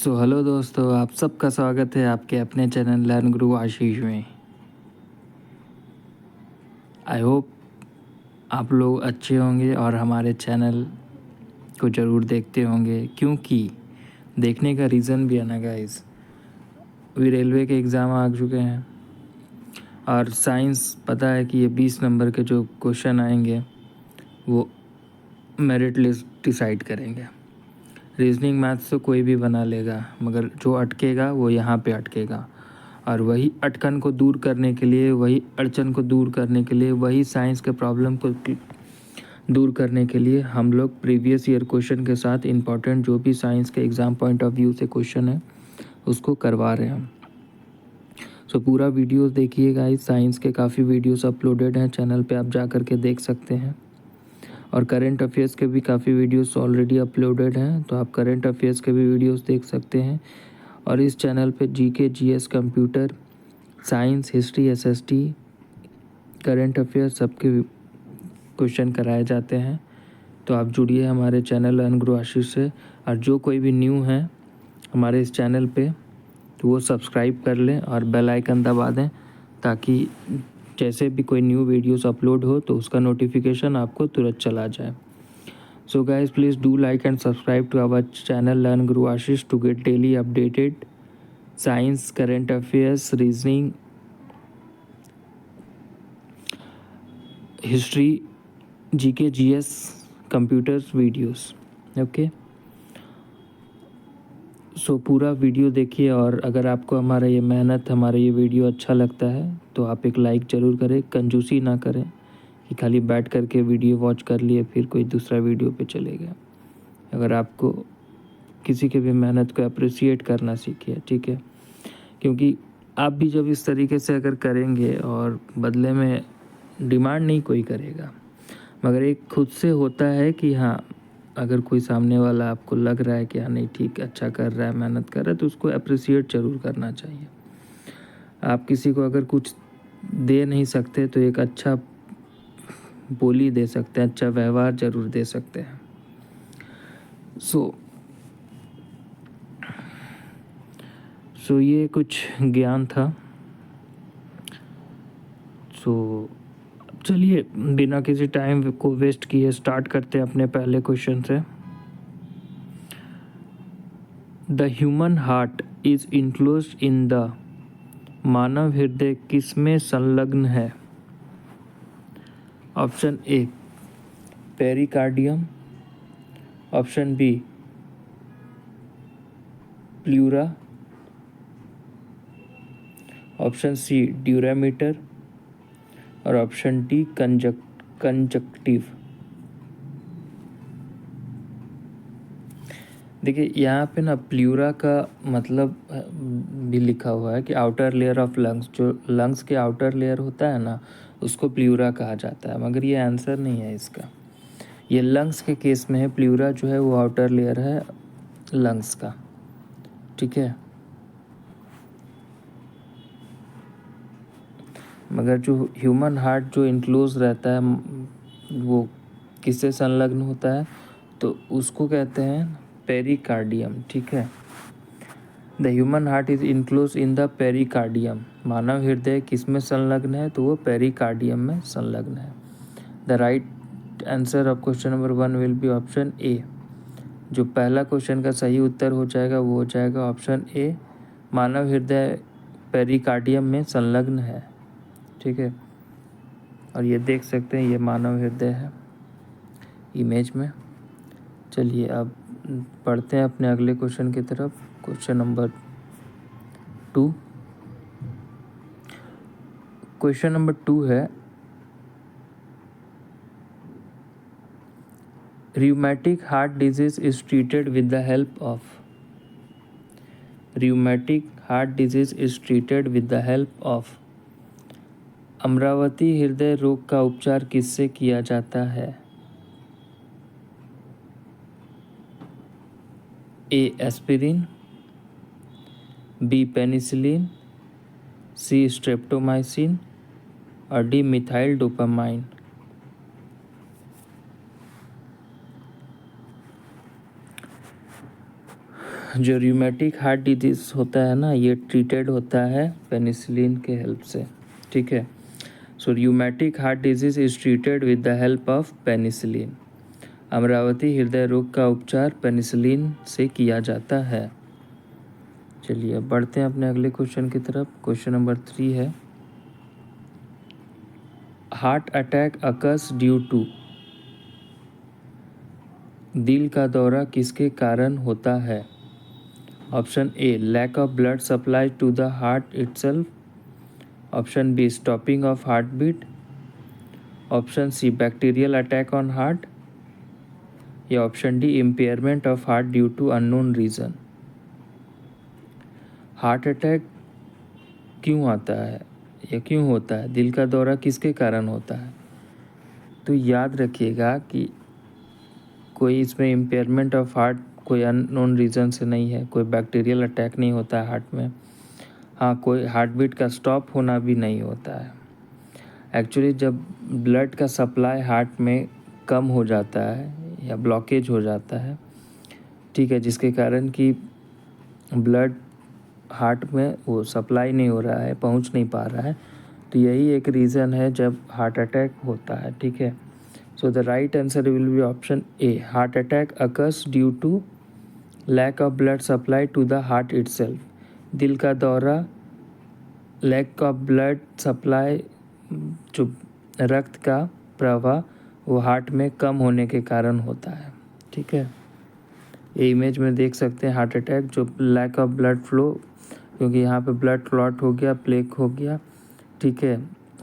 So hello दोस्तों, आप सबका स्वागत है आपके अपने चैनल लर्न गुरु आशीष में। आई होप आप लोग अच्छे होंगे और हमारे चैनल को ज़रूर देखते होंगे, क्योंकि देखने का रीज़न भी है ना गाइस। अभी रेलवे के एग्ज़ाम आ चुके हैं और साइंस पता है कि ये 20 नंबर के जो क्वेश्चन आएंगे वो मेरिट लिस्ट डिसाइड करेंगे। रीजनिंग मैथ्स तो कोई भी बना लेगा, मगर जो अटकेगा वो यहाँ पे अटकेगा। और वही अटकन को दूर करने के लिए, वही अड़चन को दूर करने के लिए, वही साइंस के प्रॉब्लम को दूर करने के लिए हम लोग प्रीवियस ईयर क्वेश्चन के साथ इम्पॉर्टेंट जो भी साइंस के एग्ज़ाम पॉइंट ऑफ व्यू से क्वेश्चन है उसको करवा रहे हैं हम। सो पूरा वीडियोस देखिए गाइस, साइंस के काफ़ी वीडियोस अपलोडेड हैं चैनल पे, आप जा कर के देख सकते हैं। और करंट अफेयर्स के भी काफ़ी वीडियोस ऑलरेडी अपलोडेड हैं, तो आप करंट अफेयर्स के भी वीडियोस देख सकते हैं। और इस चैनल पे GK, GS, computer science, history, SST, current affairs सबके क्वेश्चन कराए जाते हैं। तो आप जुड़िए हमारे चैनल लर्न गुरु आशीष से। और जो कोई भी न्यू है हमारे इस चैनल पे तो वो सब्सक्राइब कर लें और बेल आइकन दबा दें, ताकि जैसे भी कोई न्यू वीडियोस अपलोड हो तो उसका नोटिफिकेशन आपको तुरंत चला जाए। So guys please do like and subscribe to our channel learn Guru Ashish to get daily updated science, current affairs, reasoning, history, GK, GS, computers videos. Okay, so पूरा वीडियो देखिए। और अगर आपको हमारा ये मेहनत, हमारा ये वीडियो अच्छा लगता है तो आप एक लाइक ज़रूर करें। कंजूसी ना करें कि खाली बैठ कर के वीडियो वॉच कर लिए फिर कोई दूसरा वीडियो पे चले गए। अगर आपको किसी के भी मेहनत को अप्रिसिएट करना सीखिए, ठीक है? क्योंकि आप भी जब इस तरीके से अगर करेंगे और बदले में डिमांड नहीं कोई करेगा, मगर एक खुद से होता है कि हाँ, अगर कोई सामने वाला आपको लग रहा है कि हाँ नहीं ठीक, अच्छा कर रहा है, मेहनत कर रहा है, तो उसको अप्रिसिएट ज़रूर करना चाहिए। आप किसी को अगर कुछ दे नहीं सकते तो एक अच्छा बोली दे सकते हैं, अच्छा व्यवहार ज़रूर दे सकते हैं। सो ये कुछ ज्ञान था। सो चलिए बिना किसी टाइम को वेस्ट किए स्टार्ट करते हैं अपने पहले क्वेश्चन से। The human heart is enclosed in the, मानव हृदय किसमें संलग्न है? Option A pericardium, option B pleura, option C dura mater और ऑप्शन डी कंजक्टिव। देखिए यहाँ पे ना प्लूरा का मतलब भी लिखा हुआ है कि आउटर लेयर ऑफ लंग्स, जो लंग्स के आउटर लेयर होता है ना उसको प्लूरा कहा जाता है, मगर ये आंसर नहीं है इसका। ये लंग्स के केस में है, प्लूरा जो है वो आउटर लेयर है लंग्स का, ठीक है? मगर जो ह्यूमन हार्ट जो इनक्लोज रहता है वो किससे संलग्न होता है? तो उसको कहते हैं पेरिकार्डियम, ठीक है? The human heart is enclose in the pericardium. मानव हृदय किस में संलग्न है? तो वो पेरिकार्डियम में संलग्न है। The right answer of question number 1 will be option ए। जो पहला क्वेश्चन का सही उत्तर हो जाएगा वो हो जाएगा ऑप्शन ए, मानव हृदय पेरिकार्डियम में संलग्न है, ठीक है? और ये देख सकते हैं ये मानव हृदय है इमेज में। चलिए अब पढ़ते हैं अपने अगले क्वेश्चन की तरफ। Question number 2। क्वेश्चन नंबर 2 है, rheumatic heart disease is treated with the help of, rheumatic heart disease is treated with the help of, Amravati हृदय रोग का उपचार किससे किया जाता है? ए एस्पिरिन, बी पेनिसिलिन, सी स्ट्रेप्टोमाइसिन और डी मिथाइल डोपामाइन। जो रूमेटिक हार्ट डिजीज़ होता है ना, ये ट्रीटेड होता है पेनिसिलिन के हेल्प से, ठीक है। So rheumatic heart disease is treated with the help of penicillin. अमरावती हृदय रोग का उपचार पेनिसिलिन से किया जाता है। चलिए अब बढ़ते हैं अपने अगले क्वेश्चन की तरफ। क्वेश्चन नंबर 3 है, heart attack occurs due to, दिल का दौरा किसके कारण होता है? Option A, lack of blood supply to the heart itself. Option B, stopping of heart beat. Option C, bacterial attack on heart. या option D, impairment of heart due to unknown reason. Heart attack क्यों आता है या क्यों होता है, दिल का दौरा किसके कारण होता है? तो याद रखिएगा कि कोई इसमें इम्पेयरमेंट ऑफ हार्ट कोई अननोन रीज़न से नहीं है, कोई बैक्टीरियल अटैक नहीं होता है हार्ट में। हाँ, कोई हार्ट बीट का स्टॉप होना भी नहीं होता है। एक्चुअली जब ब्लड का सप्लाई हार्ट में कम हो जाता है या ब्लॉकेज हो जाता है, ठीक है, जिसके कारण कि ब्लड हार्ट में वो सप्लाई नहीं हो रहा है, पहुंच नहीं पा रहा है, तो यही एक रीज़न है जब हार्ट अटैक होता है, ठीक है। So the right answer will be option A, heart attack occurs due to lack of blood supply to the heart itself. दिल का दौरा लैक ऑफ ब्लड सप्लाई, जो रक्त का प्रवाह वो हार्ट में कम होने के कारण होता है, ठीक है। ये इमेज में देख सकते हैं हार्ट अटैक, जो लैक ऑफ ब्लड फ्लो, क्योंकि यहाँ पे ब्लड क्लॉट हो गया, प्लेक हो गया, ठीक है,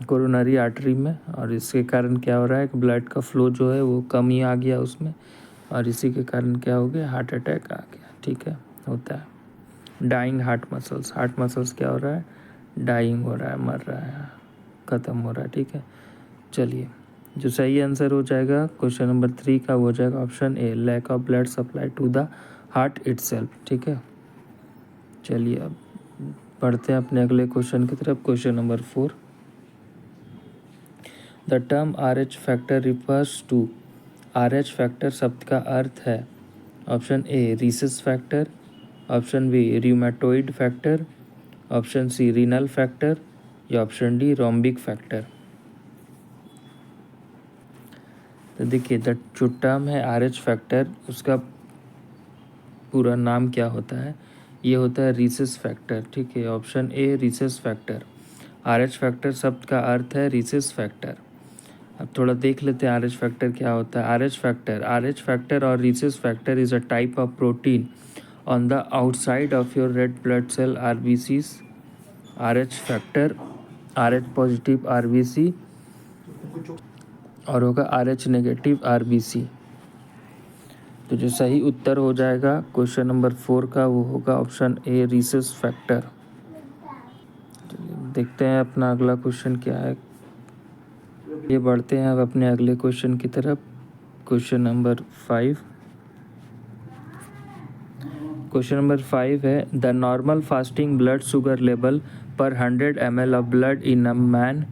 कोरोनरी आर्टरी में, और इसके कारण क्या हो रहा है कि ब्लड का फ्लो जो है वो कम ही आ गया उसमें, और इसी के कारण क्या हो गया, हार्ट अटैक आ गया, ठीक है, होता है। डाइंग हार्ट मसल्स क्या हो रहा है, डाइंग हो रहा है, मर रहा है, ख़त्म हो रहा है, ठीक है। चलिए, जो सही आंसर हो जाएगा क्वेश्चन नंबर 3 का, वो हो जाएगा option A, lack of blood supply to the heart itself, ठीक है। चलिए अब बढ़ते हैं अपने अगले क्वेश्चन की तरफ। Question number 4, the term RH factor refers to, RH factor शब्द का अर्थ है? Option A, rhesus factor. Option B, rheumatoid factor. Option C, renal factor. या ऑप्शन डी, रोम्बिक फैक्टर। तो देखिए, द जो टर्म है RH फैक्टर, उसका पूरा नाम क्या होता है? ये होता है रीसस फैक्टर, ठीक है। Option A, rhesus factor. RH factor शब्द का अर्थ है रीसस फैक्टर। अब थोड़ा देख लेते हैं RH फैक्टर क्या होता है। RH फैक्टर और rhesus factor is a type of protein on the outside of your red blood cell RBCs। RH factor RH positive RBC और होगा RH नेगेटिव RBC। तो जो सही उत्तर हो जाएगा क्वेश्चन नंबर 4 का, वो होगा ऑप्शन ए, रीसस फैक्टर। देखते हैं अपना अगला क्वेश्चन क्या है। ये बढ़ते हैं अब अपने अगले क्वेश्चन की तरफ। क्वेश्चन नंबर 5 है, the normal fasting blood sugar level पर 100 ml of blood in a man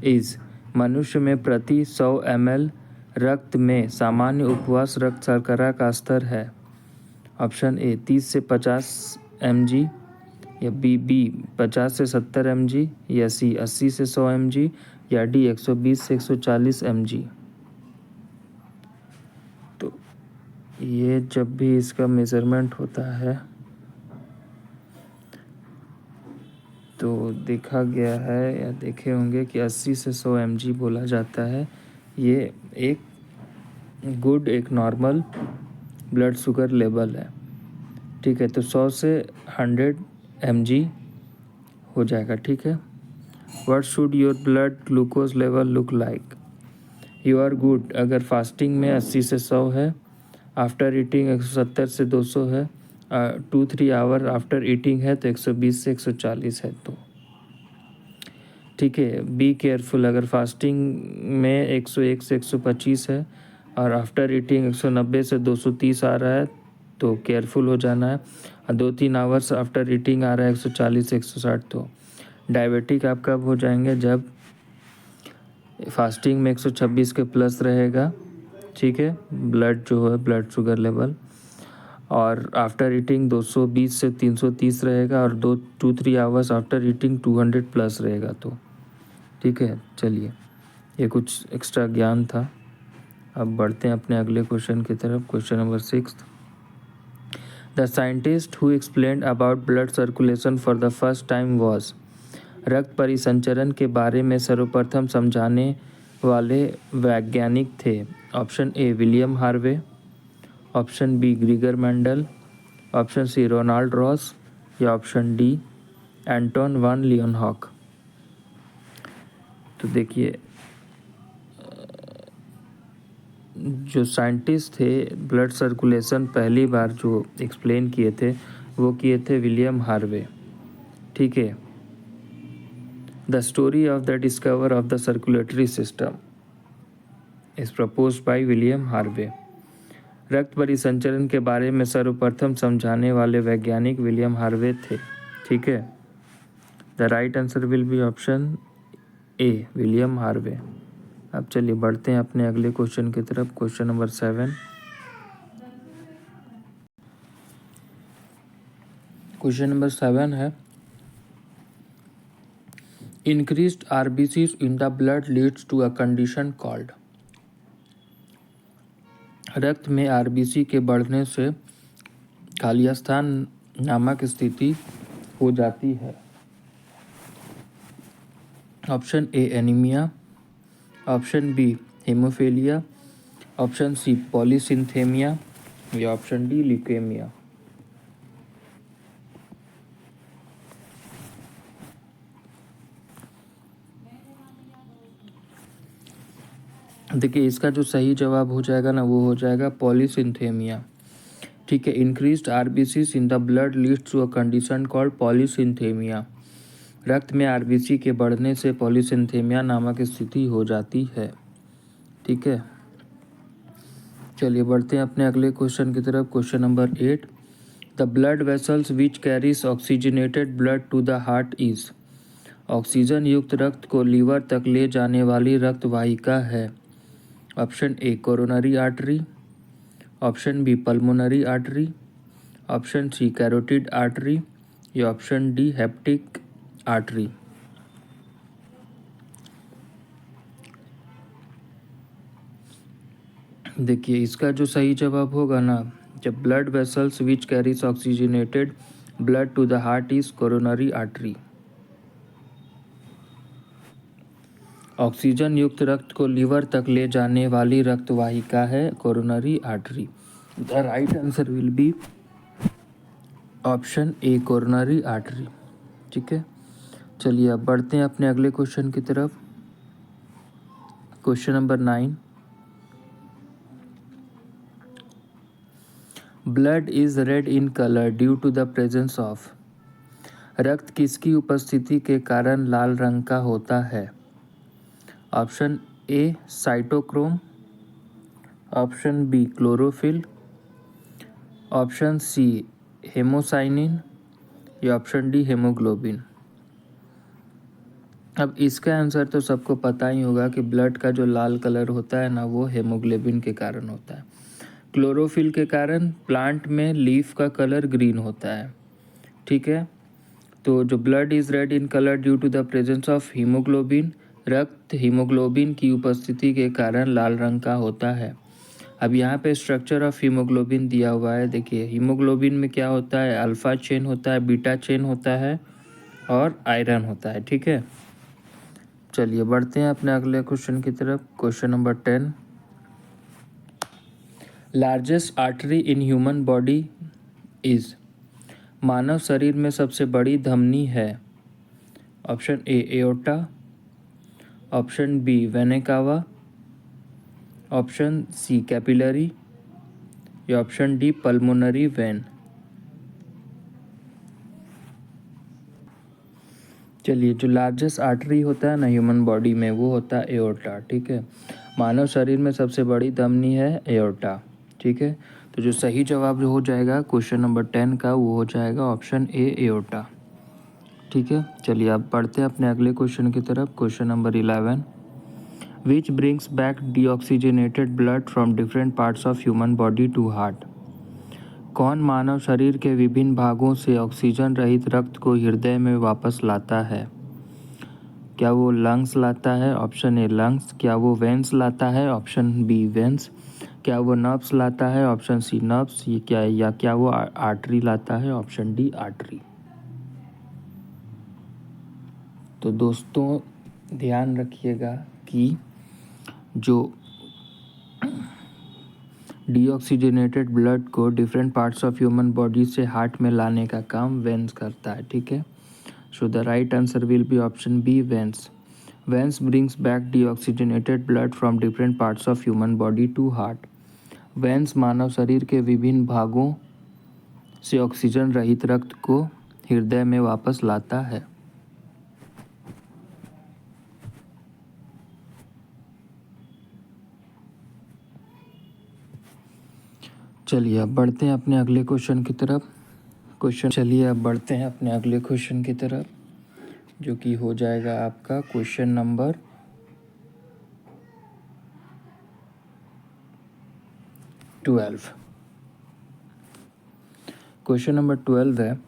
is. मनुष्य में प्रति 100 ml रक्त में सामान्य उपवास रक्त शर्करा का स्तर है? ऑप्शन ए, 30 से 50 mg। या बी 50 से 70 mg। या सी, 80 से 100 mg। या डी, 120 से 140 mg। तो ये जब भी इसका मेज़रमेंट होता है तो देखा गया है या देखे होंगे कि 80 से 100 mg बोला जाता है। ये एक गुड, एक नॉर्मल ब्लड शुगर लेवल है, ठीक है। तो 100 से 100 mg हो जाएगा, ठीक है। What should your blood glucose level look like? You are good अगर फास्टिंग में 80 से 100 है, आफ्टर ईटिंग 170 से 200 है, 2-3 आवर आफ्टर ईटिंग है तो 120 से 140 है, तो ठीक है। बी केयरफुल अगर फास्टिंग में 101 से 125 है और आफ्टर ईटिंग 190 से 230 आ रहा है तो केयरफुल हो जाना है। और 2-3 आवर्स आफ्टर ईटिंग आ रहा है 140 से 160, तो डायबिटिक आप कब हो जाएंगे? जब फास्टिंग में 126 के प्लस रहेगा, ठीक है, ब्लड जो है ब्लड शुगर लेवल, और आफ्टर ईटिंग 220 से 330 रहेगा, और 2-3 आवर्स आफ्टर ईटिंग 200 प्लस रहेगा। तो ठीक है, चलिए ये कुछ एक्स्ट्रा ज्ञान था। अब बढ़ते हैं अपने अगले क्वेश्चन की तरफ। Question number 6, the scientist who explained about blood circulation for the first time was. रक्त परिसंचरण के बारे में सर्वप्रथम समझाने वाले वैज्ञानिक थे। Option A William Harvey, option B Gregor Mendel, option C Ronald Ross, या option D Anton van Leeuwenhoek. तो देखिए, जो साइंटिस्ट थे ब्लड सर्कुलेशन पहली बार जो एक्सप्लेन किए थे वो किए थे विलियम हार्वे। ठीक है, the story of the discover of the circulatory system is proposed by William Harvey. रक्त परिसंचरण के बारे में सर्वप्रथम समझाने वाले वैज्ञानिक विलियम हार्वे थे। ठीक है, the right answer will be option A William Harvey. अब चलिए बढ़ते हैं अपने अगले क्वेश्चन की तरफ। क्वेश्चन नंबर 7, क्वेश्चन नंबर 7 है, increased RBCs in the blood leads to a condition called. रक्त में आरबीसी के बढ़ने से खालिस्तान नामक स्थिति हो जाती है। Option A anaemia, option B haemophilia, option C polycythaemia, या ऑप्शन डी ल्यूकेमिया। देखिए, इसका जो सही जवाब हो जाएगा ना वो हो जाएगा पॉलीसिंथेमिया। ठीक है, increased RBCs in the blood leads to a condition called polycythaemia. रक्त में आरबीसी के बढ़ने से पॉलीसिंथेमिया नामक स्थिति हो जाती है। ठीक है, चलिए बढ़ते हैं अपने अगले क्वेश्चन की तरफ। Question number 8, the blood vessels which carries oxygenated blood to the heart is. Oxygen युक्त रक्त को लीवर तक ले जाने वाली रक्त वाहिका है। Option A coronary artery, option B pulmonary artery, option C carotid artery, या ऑप्शन डी हेप्टिक आर्टरी। देखिए, इसका जो सही जवाब होगा ना, जब blood vessels which carries oxygenated blood to the heart is coronary artery. Oxygen युक्त रक्त को लीवर तक ले जाने वाली रक्त वाहिका है coronary artery. The right answer will be option A coronary artery. ठीक है, चलिए अब बढ़ते हैं अपने अगले क्वेश्चन की तरफ। Question number 9, blood is red in colour due to the presence of. रक्त किसकी उपस्थिति के कारण लाल रंग का होता है। Option A cytochrome, option B chlorophyll, option C haemocyanin, या ऑप्शन डी हेमोग्लोबिन। अब इसका आंसर तो सबको पता ही होगा कि ब्लड का जो लाल कलर होता है ना वो हेमोग्लोबिन के कारण होता है। क्लोरोफिल के कारण प्लांट में लीफ का कलर ग्रीन होता है। ठीक है, तो जो blood is red in colour due to the presence of haemoglobin, रक्त हीमोग्लोबिन की उपस्थिति के कारण लाल रंग का होता है। अब यहाँ पे स्ट्रक्चर ऑफ हीमोग्लोबिन दिया हुआ है। देखिए, हीमोग्लोबिन में क्या होता है, अल्फा चेन होता है, बीटा चेन होता है और आयरन होता है। ठीक है, चलिए बढ़ते हैं अपने अगले क्वेश्चन की तरफ। Question number 10, largest artery in human body is. मानव शरीर में सबसे बड़ी धमनी है। Option A aorta, option B vena cava, option C capillary, या ऑप्शन डी पल्मोनरी वेन। चलिए, जो लार्जेस्ट आर्टरी होता है ना ह्यूमन बॉडी में वो होता है एओर्टा। ठीक है, मानव शरीर में सबसे बड़ी धमनी है एओर्टा। ठीक है, तो जो सही जवाब जो हो जाएगा क्वेश्चन नंबर 10 का वो हो जाएगा ऑप्शन ए एओर्टा। ठीक है, चलिए अब पढ़ते हैं अपने अगले क्वेश्चन की तरफ। Question number 11, which brings back deoxygenated blood from different parts of human body to heart. कौन मानव शरीर के विभिन्न भागों से ऑक्सीजन रहित रक्त को हृदय में वापस लाता है? क्या वो लंग्स लाता है? Option A lungs. क्या वो वेंस लाता है? Option B veins. क्या वो नर्व्स लाता है? Option C nerves. क्या वो आर्टरी लाता है? Option D artery. तो दोस्तों ध्यान रखिएगा कि जो डीऑक्सीजनेटेड ब्लड को different parts of human body से हार्ट में लाने का काम वेंस करता है, ठीक है। So the right answer will be option B veins. Veins brings back deoxygenated blood from different parts of human body to heart. Veins मानव शरीर के विभिन्न भागों से ऑक्सीजन रहित रक्त को हृदय में वापस लाता है। चलिए अब बढ़ते हैं अपने अगले क्वेश्चन की तरफ। जो कि हो जाएगा आपका क्वेश्चन नंबर 12। क्वेश्चन नंबर 12 है,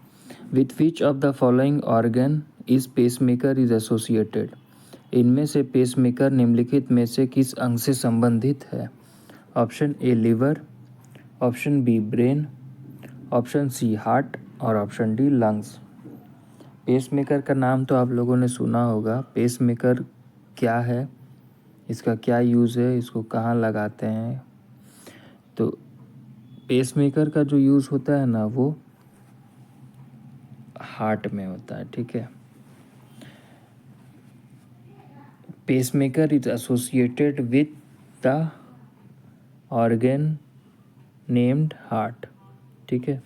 with which of the following organ is pacemaker is associated? इनमें से पेसमेकर निम्नलिखित में से किस अंग से संबंधित है? Option A liver, option B brain, option C heart और ऑप्शन डी लंग्स। पेसमेकर का नाम तो आप लोगों ने सुना होगा। पेसमेकर क्या है, इसका क्या यूज़ है, इसको कहाँ लगाते हैं? तो पेसमेकर का जो यूज़ होता है ना वो हार्ट में होता है, ठीक है। Pacemaker is associated with the organ named heart, ठीक है।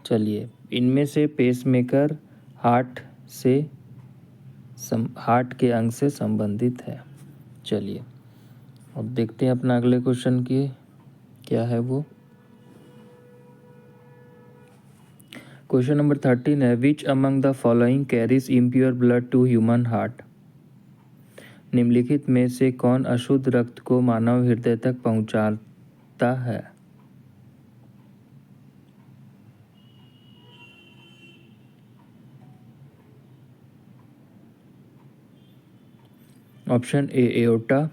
चलिए इनमें से पेसमेकर हार्ट के अंग से संबंधित है। चलिए अब देखते हैं अपना अगले क्वेश्चन की क्या है वो। क्वेश्चन नंबर 13 है, which among the following carries impure blood to human heart? निम्नलिखित में से कौन अशुद्ध रक्त को मानव हृदय तक पहुंचाता है? Option A aorta,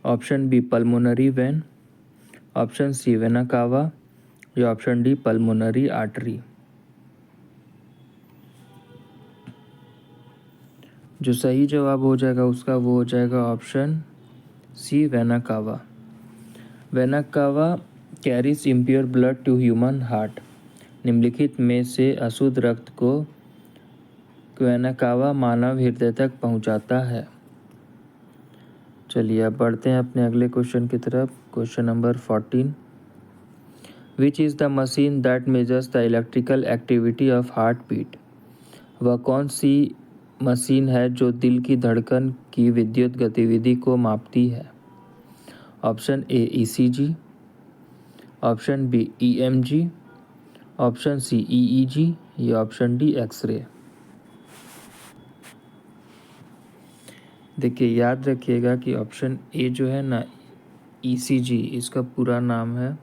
option B pulmonary vein, option C vena cava या ऑप्शन डी पल्मोनरी आर्टरी। जो सही जवाब हो जाएगा उसका वो हो जाएगा option C vena cava. Vena cava carries impure blood to human heart. निम्नलिखित में से अशुद्ध रक्त को वेना कावा मानव हृदय तक पहुंचाता है। चलिए अब बढ़ते हैं अपने अगले क्वेश्चन की तरफ। Question number 14, which is the machine that measures the electrical activity of heart beat? वह कौन सी मशीन है जो दिल की धड़कन की विद्युत गतिविधि को मापती है? Option A ECG, option B EMG, option C EEG या ऑप्शन डी एक्सरे। देखिए याद रखिएगा कि ऑप्शन ए जो है ना ईसीजी, इसका पूरा नाम है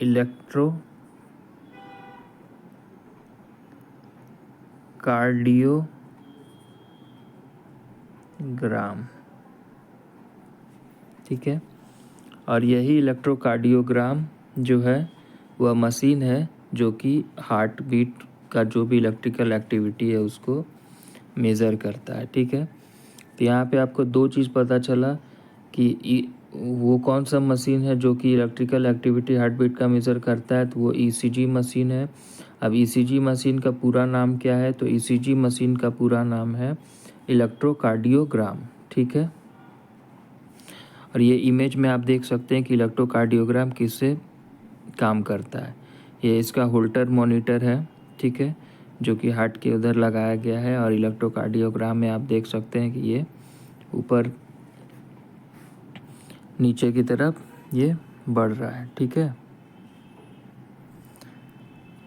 इलेक्ट्रो कार्डियोग्राम, ठीक है। और यही इलेक्ट्रोकार्डियोग्राम जो है वह मशीन है जो कि हार्ट बीट का जो भी इलेक्ट्रिकल एक्टिविटी है उसको मेज़र करता है, ठीक है। तो यहाँ पे आपको दो चीज़ पता चला कि वो कौन सा मशीन है जो कि इलेक्ट्रिकल एक्टिविटी हार्ट बीट का मेज़र करता है, तो वो ईसीजी मशीन है। अब ईसीजी मशीन का पूरा नाम क्या है? तो ईसीजी मशीन का पूरा नाम है इलेक्ट्रोकार्डियोग्राम, ठीक है। और ये इमेज में आप देख सकते हैं कि इलेक्ट्रोकार्डियोग्राम किससे काम करता है। ये इसका होल्टर मॉनिटर है, ठीक है, जो कि हार्ट के उधर लगाया गया है। और इलेक्ट्रोकार्डियोग्राम में आप देख सकते हैं कि ये ऊपर नीचे की तरफ ये बढ़ रहा है, ठीक है।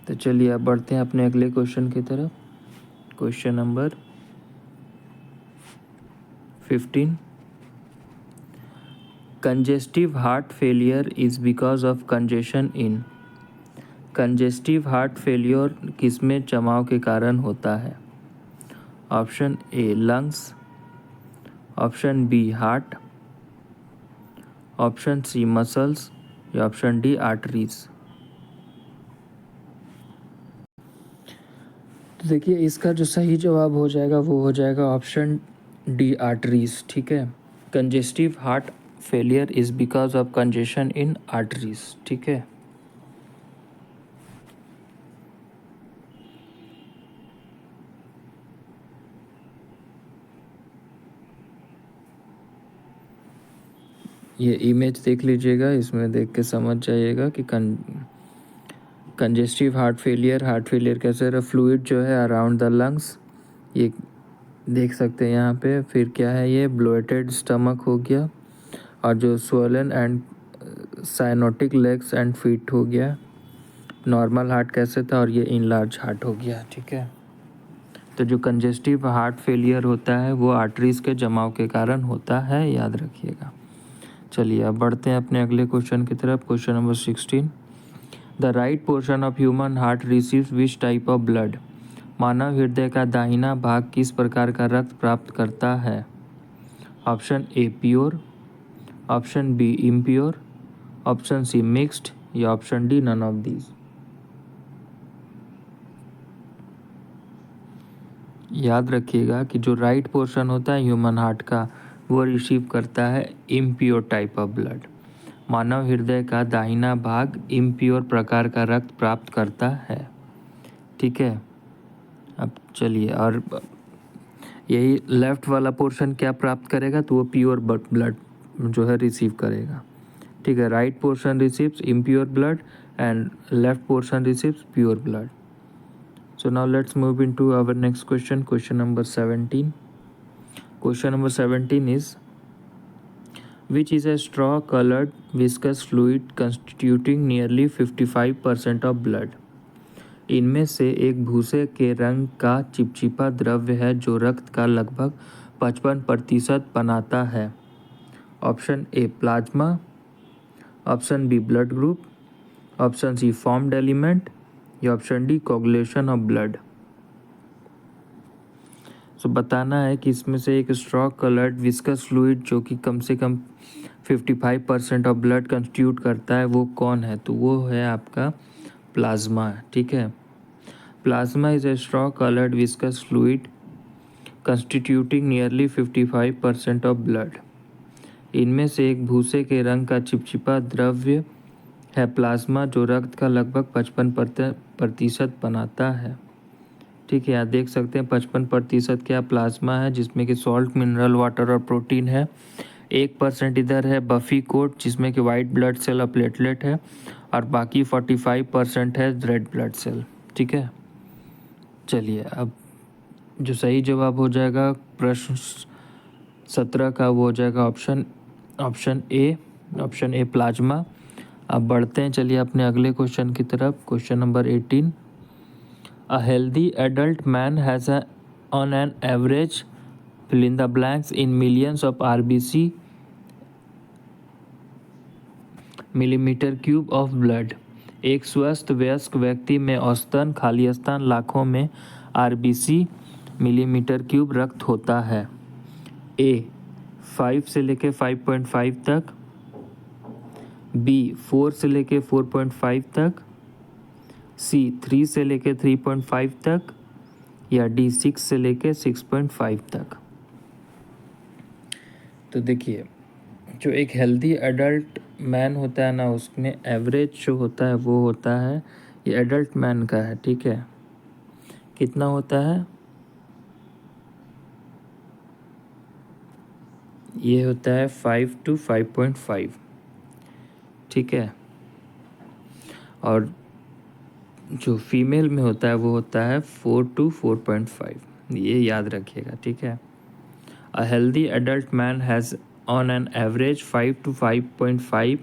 तो चलिए अब बढ़ते हैं अपने अगले क्वेश्चन की तरफ। Question number 15, congestive heart failure is because of congestion in. Congestive heart failure किसमें जमाव के कारण होता है? Option A lungs, option B heart, option C muscles या ऑप्शन डी आर्टरीज। तो देखिए इसका जो सही जवाब हो जाएगा वो हो जाएगा ऑप्शन डी आर्टरीज। ठीक है, congestive heart failure is because of congestion in arteries. ठीक है, ये इमेज देख लीजिएगा, इसमें देख के समझ जाइएगा कि कंजेस्टिव हार्ट फेलियर कैसे रहा। फ्लूइड जो है अराउंड द लंग्स, ये देख सकते हैं यहाँ पे। फिर क्या है, ये ब्लोटेड स्टमक हो गया, और जो swollen and cyanotic legs and feet हो गया। नॉर्मल हार्ट कैसे था, और ये इनलार्ज हार्ट हो गया। ठीक है, तो जो कंजेस्टिव हार्ट फेलियर होता है वो आर्टरीज के जमाव के कारण होता है, याद रखिएगा। चलिए अब बढ़ते हैं अपने अगले क्वेश्चन की तरफ। Question number 16, the right portion of human heart receives which type of blood. मानव हृदय का दाहिना भाग किस प्रकार का रक्त प्राप्त करता है? Option A pure, option B impure, option C mixed या option D none of these. याद रखिएगा कि जो राइट पोर्शन होता है ह्यूमन हार्ट का वो रिसीव करता है इम्प्योर टाइप ऑफ ब्लड। मानव हृदय का दाहिना भाग इम्प्योर प्रकार का रक्त प्राप्त करता है। ठीक है, अब चलिए, और यही लेफ्ट वाला पोर्शन क्या प्राप्त करेगा, तो वो प्योर ब्लड जो है रिसीव करेगा। ठीक है, right portion receives impure blood and left portion receives pure blood. So now let's move into our next question, question number 17. Question number 17 is, which is a straw colored viscous fluid constituting nearly 55% of blood. इनमें से एक भूसे के रंग का चिपचिपा द्रव्य है जो रक्त का लगभग 55% बनाता है। Option A plasma, option B blood group, option C formed element या option D coagulation of blood. So बताना है कि इसमें से एक स्ट्रॉ कलर्ड विस्कस फ्लूइड जो कि कम से कम 55% ऑफ ब्लड कंस्टिट्यूट करता है वो कौन है, तो वो है आपका प्लाज्मा। ठीक है, plasma is a straw coloured viscous fluid constituting nearly 55% of blood. इनमें से एक भूसे के रंग का चिपचिपा द्रव्य है प्लाज्मा जो रक्त का लगभग 55% बनाता है। ठीक है, आप देख सकते हैं 55% क्या प्लाज्मा है, जिसमें कि सॉल्ट, मिनरल वाटर और प्रोटीन है। 1% इधर है बफी कोट जिसमें कि वाइट ब्लड सेल और प्लेटलेट है, और बाकी 45% है रेड ब्लड सेल। ठीक है, चलिए अब जो सही जवाब हो जाएगा प्रश्न 17 का वो हो जाएगा ऑप्शन ए प्लाज्मा। अब बढ़ते हैं, चलिए अपने अगले क्वेश्चन की तरफ। Question number 18, a healthy adult man has on an average fill in the blanks in millions of RBC millimetre cube of blood. एक स्वस्थ वयस्क व्यक्ति में औसतन खाली स्थान लाखों में RBC मिलीमीटर क्यूब रक्त होता है। ए 5 से लेके 5.5 तक, बी 4 से लेके 4.5 तक, सी 3 से लेके 3.5 तक, या डी 6 से लेके 6.5 तक। तो देखिए जो एक हेल्दी एडल्ट मैन होता है ना, उसमें एवरेज जो होता है वो होता है, ये एडल्ट मैन का है। ठीक है, कितना होता है, ये होता है 5 to 5.5। ठीक है, और जो फीमेल में होता है वो होता है 4 to 4.5। ये याद रखिएगा। ठीक है, a healthy adult man has on an average 5 to 5.5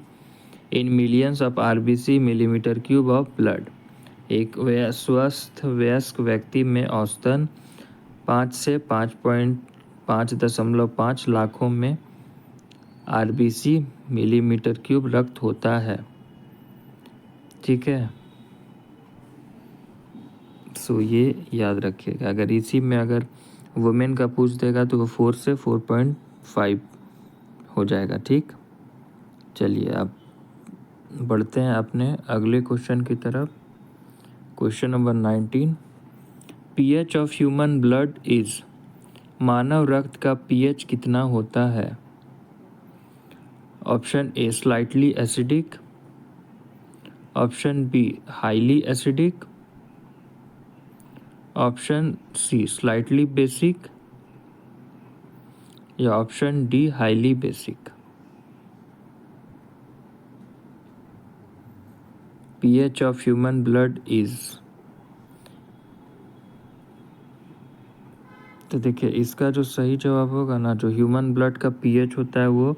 in millions of RBC millimetre cube of blood. एक स्वस्थ वयस्क व्यक्ति में औसतन 5 से 5.5 लाखों में आरबीसी मिलीमीटर क्यूब रक्त होता है। ठीक है, सो ये याद रखिएगा। अगर इसी में अगर वुमेन का पूछ देगा तो वो 4 से 4.5 हो जाएगा। ठीक, चलिए अब बढ़ते हैं अपने अगले क्वेश्चन की तरफ। Question number 19, pH of human blood is, मानव रक्त का पीएच कितना होता है? Option A slightly acidic, option B highly acidic, option C slightly basic, या option D highly basic. PH of human blood is, तो देखिए इसका जो सही जवाब होगा ना, जो ह्यूमन ब्लड का पीएच होता है वो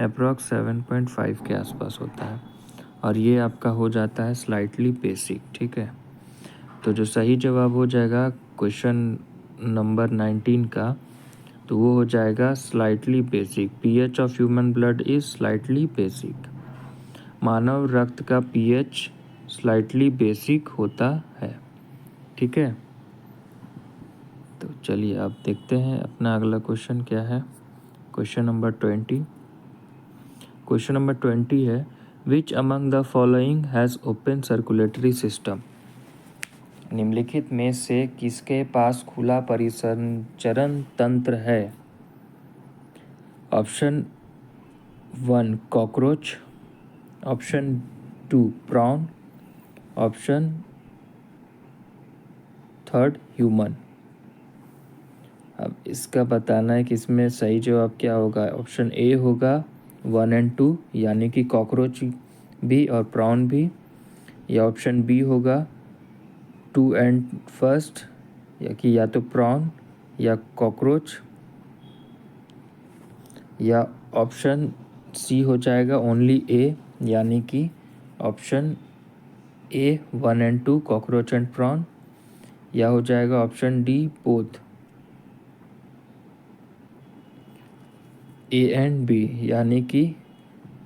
अप्रॉक्स 7.5 के आसपास होता है, और ये आपका हो जाता है स्लाइटली बेसिक। ठीक है, तो जो सही जवाब हो जाएगा क्वेश्चन नंबर 19 का, तो वो हो जाएगा slightly basic. PH of human blood is slightly basic. मानव रक्त का पीएच स्लाइटली बेसिक होता है। ठीक है, तो चलिए अब देखते हैं अपना अगला क्वेश्चन क्या है। Question number 20। क्वेश्चन नंबर 20 है, which among the following has open circulatory system? निम्नलिखित में से किसके पास खुला परिसंचरण तंत्र है? Option 1 cockroach, option 2 prawn, option 3 human. अब इसका बताना है कि इसमें सही जवाब क्या होगा। ऑप्शन ए होगा 1 और 2, यानी कि कॉकरोच भी और प्रॉन भी, या ऑप्शन बी होगा 2 और 1, या तो प्रॉन या कॉकरोच, या ऑप्शन सी हो जाएगा ओनली ए, यानी कि ऑप्शन ए 1 और 2 कॉकरोच एंड प्रॉन, या हो जाएगा option D both A and B, यानी कि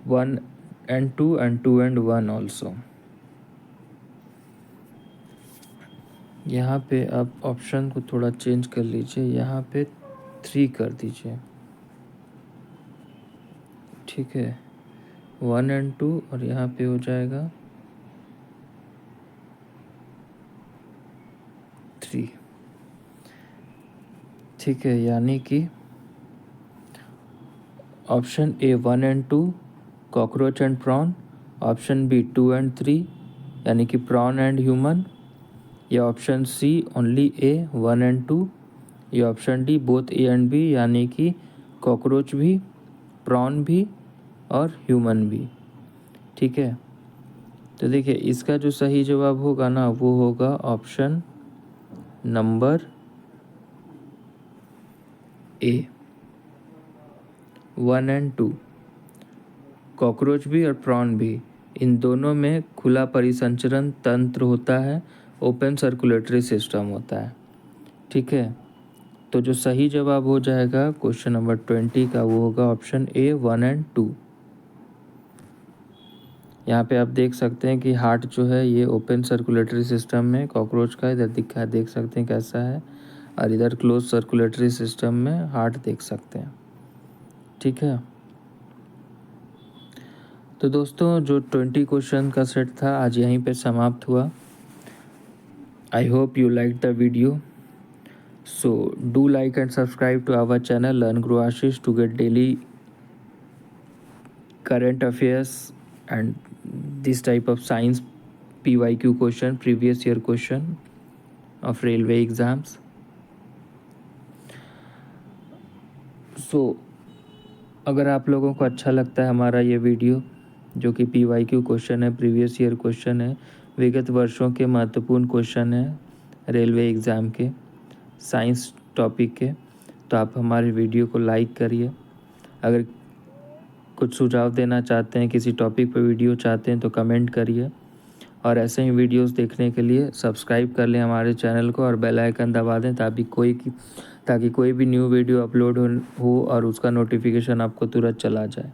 1 और 2 and 2 and 1 ऑल्सो। यहाँ पे आप ऑप्शन को थोड़ा चेंज कर लीजिए, यहाँ पे 3 कर दीजिए। ठीक है, 1 और 2 और यहाँ पे हो जाएगा 3। ठीक है, यानी कि ऑप्शन ए 1 और 2 cockroach and prawn, option B 2 और 3 यानी कि प्रॉन एंड ह्यूमन, या ऑप्शन सी ओनली ए 1 और 2, या option D both A and B, यानी कि कॉकरोच भी, प्रॉन भी और ह्यूमन भी। ठीक है, तो देखिए इसका जो सही जवाब होगा ना, वो होगा ऑप्शन नंबर ए 1 और 2। कॉकरोच भी और प्रॉन भी, इन दोनों में खुला परिसंचरण तंत्र होता है, ओपन सर्कुलेटरी सिस्टम होता है। ठीक है, तो जो सही जवाब हो जाएगा क्वेश्चन नंबर 20 का, वो होगा ऑप्शन ए 1 और 2। यहाँ पे आप देख सकते हैं कि हार्ट जो है ये ओपन सर्कुलेटरी सिस्टम में कॉकरोच का इधर दिखा देख सकते हैं कैसा है, और इधर क्लोज सर्कुलेटरी सिस्टम में हार्ट देख सकते हैं। ठीक है, तो दोस्तों जो 20 क्वेश्चन का सेट था आज यहीं पे समाप्त हुआ। I hope you like the video, so do like and subscribe to our channel learn grow Ashish to get daily current affairs and this type of science PYQ question, previous year question of railway exams. So अगर आप लोगों को अच्छा लगता है हमारा ये video जो कि PYQ क्वेश्चन है, प्रीवियस ईयर क्वेश्चन है, विगत वर्षों के महत्वपूर्ण क्वेश्चन है रेलवे एग्ज़ाम के साइंस टॉपिक के, तो आप हमारे वीडियो को लाइक करिए। अगर कुछ सुझाव देना चाहते हैं, किसी टॉपिक पर वीडियो चाहते हैं तो कमेंट करिए, और ऐसे ही वीडियोस देखने के लिए सब्सक्राइब कर लें हमारे चैनल को और बेल आइकन दबा दें ताकि कोई भी न्यू वीडियो अपलोड हो और उसका नोटिफिकेशन आपको तुरंत चला जाए।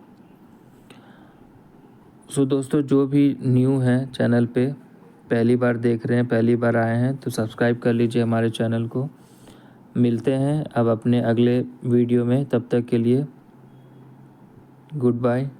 सो दोस्तों, जो भी न्यू हैं चैनल पे, पहली बार देख रहे हैं, पहली बार आए हैं, तो सब्सक्राइब कर लीजिए हमारे चैनल को। मिलते हैं अब अपने अगले वीडियो में, तब तक के लिए गुड बाय।